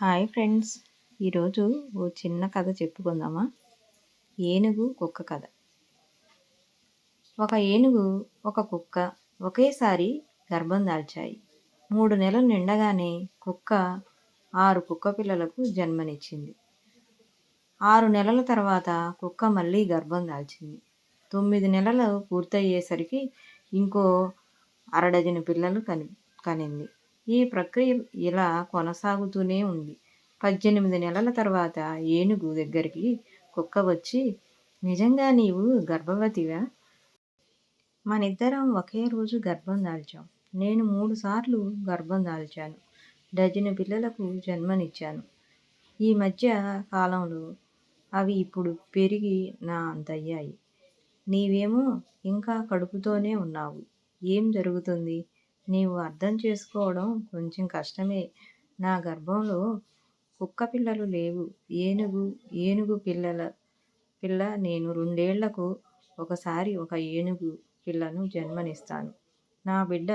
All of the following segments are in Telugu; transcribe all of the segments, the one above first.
Hi friends. ఈరోజు ఓ చిన్న కథ చెప్పుకుందామా? ఏనుగు కుక్క కథ. ఒక ఏనుగు, ఒక కుక్క ఒకేసారి గర్భం దాల్చాయి. 3 నెలలు నిండగానే కుక్క 6 కుక్క పిల్లలకు జన్మనిచ్చింది. 6 నెలల తర్వాత కుక్క మళ్ళీ గర్భం దాల్చింది. 9 నెలలు పూర్తయ్యేసరికి ఇంకో అరడజను పిల్లలు కనింది. ఈ ప్రక్రియ ఇలా కొనసాగుతూనే ఉంది. 18 నెలల తర్వాత ఏనుగు దగ్గరికి కుక్క వచ్చి, నిజంగా నీవు గర్భవతివా? మనిద్దరం ఒకే రోజు గర్భం దాల్చాం. నేను 3 సార్లు గర్భం దాల్చాను. డజను పిల్లలకు జన్మనిచ్చాను. ఈ మధ్య కాలంలో అవి ఇప్పుడు పెరిగి నా అంతయ్యాయి. నీవేమో ఇంకా కడుపుతోనే ఉన్నావు. ఏం జరుగుతుంది? నీవు అర్థం చేసుకోవడం కొంచెం కష్టమే. నా గర్భంలో కుక్క పిల్లలు లేవు. ఏనుగు పిల్ల నేను 2 ఏళ్లకు ఒకసారి ఒక ఏనుగు పిల్లను జన్మనిస్తాను. నా బిడ్డ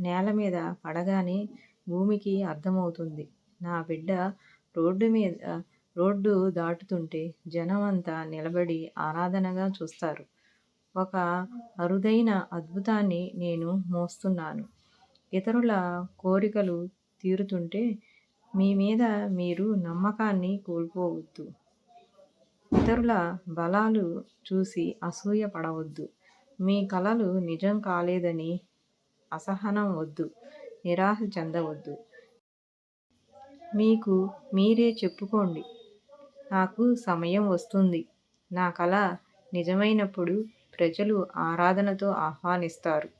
నేల మీద పడగానే భూమికి అర్థమవుతుంది. నా బిడ్డ రోడ్డు దాటుతుంటే జనం అంతా నిలబడి ఆరాధనగా చూస్తారు. ఒక అరుదైన అద్భుతాన్ని నేను మోస్తున్నాను. ఇతరుల కోరికలు తీరుతుంటే మీ మీద మీరు నమ్మకాన్ని కోల్పోవద్దు. ఇతరుల బలాలు చూసి అసూయ పడవద్దు. మీ కలలు నిజం కాలేదని అసహనం వద్దు. నిరాశ చెందవద్దు. మీకు మీరే చెప్పుకోండి, నాకు సమయం వస్తుంది. నా కల నిజమైనప్పుడు ప్రజలు ఆరాధనతో ఆహ్వానిస్తారు.